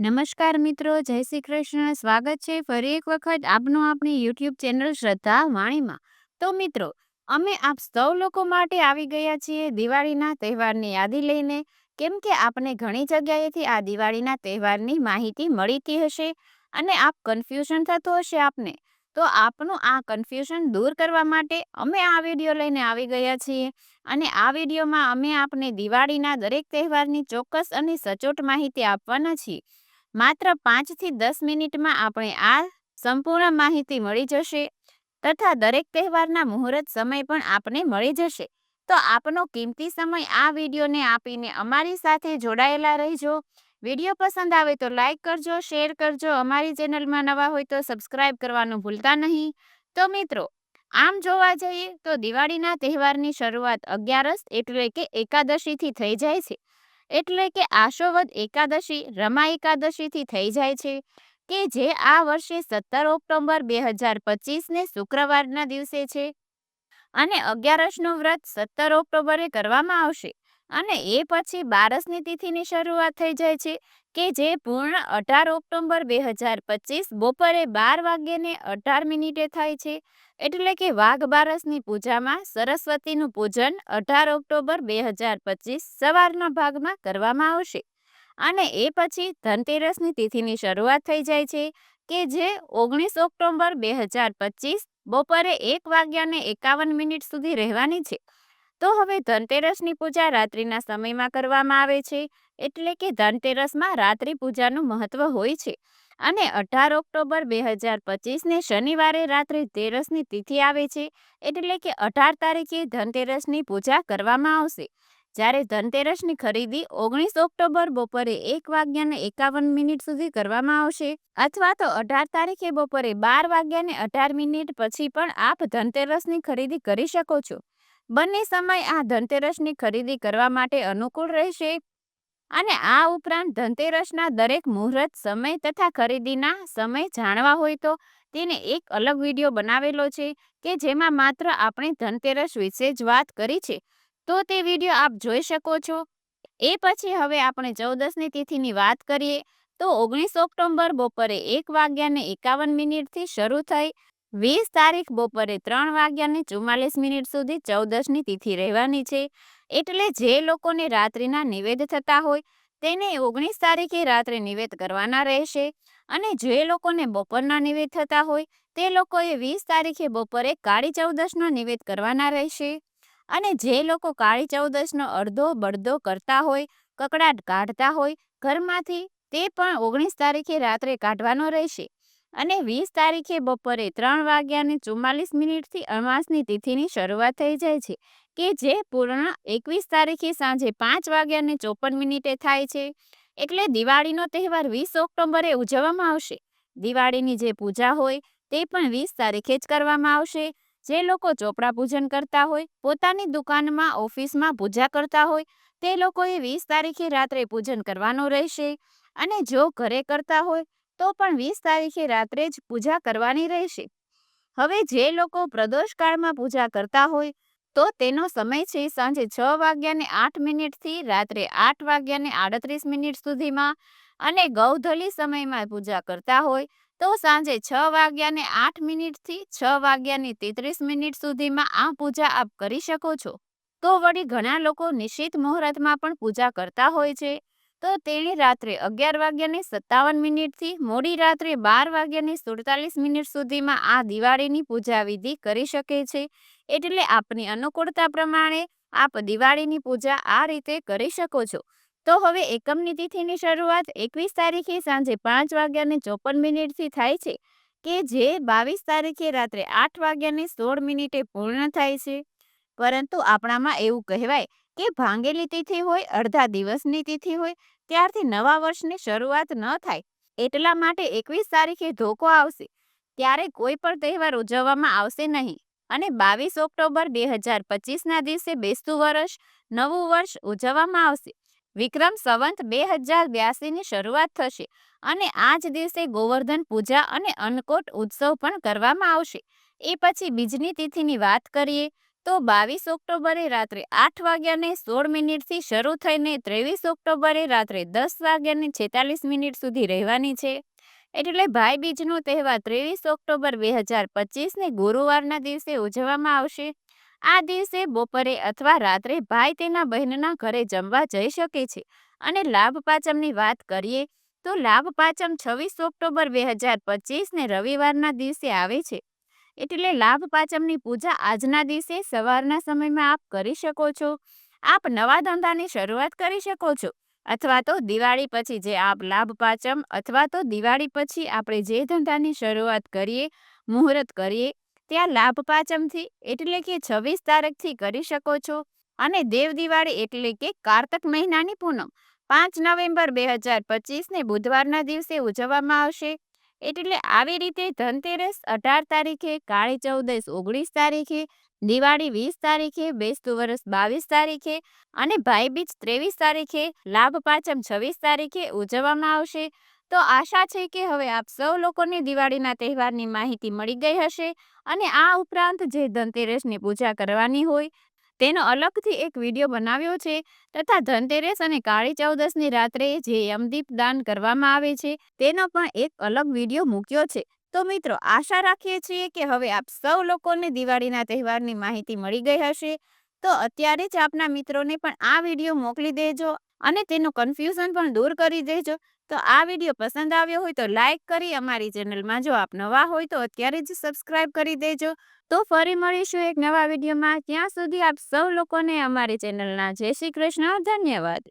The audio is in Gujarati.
નમસ્કાર મિત્રો, જય શ્રી કૃષ્ણ. સ્વાગત છે ફરી એક વખત આપનું આપણી યુટ્યુબ ચેનલ શ્રદ્ધા વાણીમાં. તો મિત્રો, અમે આપ સૌ લોકો માટે આવી ગયા છીએ દિવાળીના તહેવારની યાદી લઈને. કેમ કે આપને ઘણી જગ્યાએથી આ દિવાળીના તહેવારની માહિતી મળીતી હશે અને આપ કન્ફ્યુઝન થતું હશે આપને. તો આપનું આ કન્ફ્યુઝન દૂર કરવા માટે અમે આ વિડીયો લઈને આવી ગયા છીએ. અને આ વિડીયોમાં અમે આપને દિવાળીના દરેક તહેવારની ચોક્કસ અને સચોટ માહિતી આપવાના છીએ. માત્ર 5 થી 10 મિનિટમાં આપણે આ સંપૂર્ણ માહિતી મળી જશે તથા દરેક તહેવારના મુહૂર્ત સમય પણ આપને મળી જશે. તો આપનો કિંમતી સમય આ વિડીયોને આપીને અમારી સાથે જોડાયેલા રહેજો. વિડીયો પસંદ આવે તો લાઈક કરજો, શેર કરજો. અમારી ચેનલમાં નવા હોય તો સબસ્ક્રાઇબ કરવાનું ભૂલતા નહીં. તો મિત્રો, આમ જોવા જઈએ તો દિવાળીના તહેવારની શરૂઆત 11 એટલે કે એકાદશીથી થઈ જાય છે. એટલે કે આશોવદ એકાદશી રમા એકાદશીથી થઈ જાય છે, કે જે આ વર્ષે 17 ઓક્ટોબર 2025ને શુક્રવારના દિવસે છે. અને 11નું વ્રત 17 ઓક્ટોબરે કરવામાં આવશે. અને એ પછી 12ની તિથિની શરૂઆત થઈ જાય છે, કે જે પૂર્ણ 18 ઓક્ટોબર 2025 બપોરે 12:18 થાય છે. એટલે કે વાઘ બારસની પૂજામાં સરસ્વતીનું પૂજન 18 ઓક્ટોબર 2025 સવારના ભાગમાં કરવામાં આવશે. અને એ પછી ધનતેરસની તિથિની શરૂઆત થઈ જાય છે, કે જે 19 ઓક્ટોબર 2025 બપોરે 1:51 સુધી રહેવાની છે. તો હવે ધનતેરસની પૂજા રાત્રિના સમયમાં કરવામાં આવે છે. એટલે કે ધનતેરસમાં રાત્રિ પૂજાનું મહત્વ હોય છે. અને 18 ઓક્ટોબર 2025ને શનિવારે રાત્રે તેરસની તિથિ આવે છે. એટલે કે 18 તારીખે ધનતેરસની પૂજા કરવામાં આવશે. જ્યારે ધનતેરસની ખરીદી 19 ઓક્ટોબર બપોરે 1:51 સુધી કરવામાં આવશે. અથવા તો 18 તારીખે બપોરે 12:18 પછી પણ આપ ધનતેરસની ખરીદી કરી શકો છો. બંને સમય આ ધનતેરસની ખરીદી કરવા માટે અનુકૂળ રહેશે. અને આ ઉપરાંત ધનતેરસના દરેક મુહૂર્ત સમય તથા ખરીદીના સમય જાણવા હોય તો તેને એક અલગ વિડીયો બનાવેલો છે, કે જેમાં માત્ર આપણે ધનતેરસ વિશે જ વાત કરી છે. તો તે વિડીયો આપ જોઈ શકો છો. એ પછી હવે આપણે 14ની તિથિની વાત કરીએ તો 19 ઓક્ટોબર બપોરે 1:51 શરૂ થઈ 20 તારીખ બપોરે 3:44 સુધી 14ની તિથિ રહેવાની છે. એટલે જે લોકોને રાત્રિના નિવેદ થતા હોય તેને 19 તારીખે રાત્રે નિવેદ કરવાના રહેશે. અને જે લોકોને બપોરના નિવેદ થતા હોય તે લોકોએ 20 તારીખે બપોરે કાળી ચૌદશનો નિવેદ કરવાના રહેશે. અને જે લોકો કાળી ચૌદશનો અડધો બળદો કરતા હોય, કકડાટ કાઢતા હોય ઘરમાંથી, તે પણ 19 તારીખે રાત્રે કાઢવાનો રહેશે. અને 20 તારીખે બપોરે 3:44 અમાસની તિથિની શરૂઆત થઈ જાય છે, કે જે પૂર્ણ 21 તારીખે સાંજે 5:54 થાય છે. એટલે દિવાળીનો તહેવાર 20 ઓક્ટોબરે ઉજવવામાં આવશે. દિવાળીની જે પૂજા હોય તે પણ 20 તારીખે જ કરવામાં આવશે. જે લોકો ચોપડા પૂજન કરતા હોય, પોતાની દુકાનમાં ઓફિસમાં પૂજા કરતા હોય તે લોકોએ 20 તારીખે રાત્રે પૂજન કરવાનું રહેશે. અને જો ઘરે કરતા હોય તો પણ 20 તારીખે રાત્રે જ પૂજા કરવાની રહેશે. હવે જે લોકો પ્રદોષકાળમાં પૂજા કરતા હોય તો તેનો સમય છે સાંજે 6:08 થી રાત્રે 8:38 સુધીમાં. અને ગૌધલી સમયમાં પૂજા કરતા હોય તો સાંજે 6:08 થી 6:33 સુધીમાં આ પૂજા આપ કરી શકો છો. તો વળી ઘણા લોકો નિશ્ચિત મુહૂર્તમાં પણ પૂજા કરતા હોય છે. તો તેણે રાત્રે 11:57 થી મોડી રાત્રે 12:47 સુધીમાં આ દિવાળીની પૂજા વિધિ કરી શકે છે. એટલે આપની અનુકૂળતા પ્રમાણે આપ દિવાળીની પૂજા આ રીતે કરી શકો છો. તો હવે એકમની તિથિની શરૂઆત 21 તારીખે સાંજે 5:54 થાય છે, કે જે 22 તારીખે રાત્રે 8:16 પૂર્ણ થાય છે. પરંતુ આપણામાં એવું કહેવાય કે ભાંગેલી તિથિ હોય, અડધા દિવસની તિથિ હોય ત્યારથી નવા વર્ષની શરૂઆત ન થાય. એટલા માટે 21 તારીખે ધોકો આવશે ત્યારે કોઈ પણ તહેવાર ઉજવવામાં આવશે નહીં. અને 22 ઓક્ટોબર 2025ના દિવસે બેસતું વર્ષ, નવું વર્ષ ઉજવવામાં આવશે. વિક્રમ સંવત 2082ની શરૂઆત થશે. અને આ જ દિવસે ગોવર્ધન પૂજા અને અન્નકોટ ઉત્સવ પણ કરવામાં આવશે. એ પછી બીજની તિથિની વાત કરીએ તો 22 ઓક્ટોબરે રાત્રે 8:16 શરૂ થઈને 23 ઓક્ટોબરે રાત્રે 10:46 સુધી રહેવાની છે. એટલે ભાઈબીજનો તહેવાર 23 ઓક્ટોબર 2025ને ગુરુવારના દિવસે ઉજવવામાં આવશે. આ દિવસે બપોરે અથવા રાત્રે ભાઈ તેના બહેનના ઘરે જમવા જઈ શકે છે. અને લાભ પાંચમની વાત કરીએ તો લાભ પાંચમ 26 ઓક્ટોબર 2025ને રવિવારના દિવસે આવે છે. એટલે લાભ પાંચમની પૂજા આજના દિવસે સવારના સમયમાં આપ કરી શકો છો. આપ નવા ધંધાની શરૂઆત કરી શકો છો, અથવા તો દિવાળી પછી જે આપ લાભ પાંચમ અથવા તો દિવાળી પછી આપણે જે ધંધાની શરૂઆત કરીએ, મુહૂર્ત કરીએ ત્યાં લાભ પાંચમથી એટલે કે 26 તારીખથી કરી શકો છો. અને દેવ દિવાળી એટલે કે કારતક મહિનાની પૂનમ 5 નવેમ્બર 2025ને બુધવારના દિવસે ઉજવવામાં આવશે. એટલે આવી રીતે ધનતેરસ 18 તારીખે, કાળી ચૌદશ 19 તારીખે, દિવાળી 20 તારીખે, બેસતું વરસ 22 તારીખે અને ભાઈબીજ 23 તારીખે, લાભ પાંચમ 26 તારીખે ઉજવવામાં આવશે. તો આશા છે કે હવે આપ સૌ લોકોને દિવાળીના તહેવારની માહિતી મળી ગઈ હશે. અને આ ઉપરાંત જે ધનતેરસની પૂજા કરવાની હોય તેનો અલગથી એક વિડીયો બનાવ્યો છે, તથા ધનતેરસ અને કાળી ચૌદશની રાત્રે જે યમદીપ દાન કરવામાં આવે છે તેનો પણ એક અલગ વિડીયો મૂક્યો છે. તો મિત્રો, આશા રાખીએ છીએ કે હવે આપ સૌ લોકોને દિવાળીના તહેવારની માહિતી મળી ગઈ હશે. તો અત્યારે જ આપના મિત્રોને પણ આ વિડીયો મોકલી દેજો અને તેનું કન્ફ્યુઝન પણ દૂર કરી દેજો. તો આ વિડીયો પસંદ આવ્યો હોય તો લાઈક કરી અમારી ચેનલમાં જો આપ નવા હોય તો અત્યારે જ સબસ્ક્રાઈબ કરી દેજો. તો ફરી મળીશું એક નવા વિડીયોમાં. ત્યાં સુધી આપ સૌ લોકોને અમારી ચેનલના જય શ્રી કૃષ્ણ. ધન્યવાદ.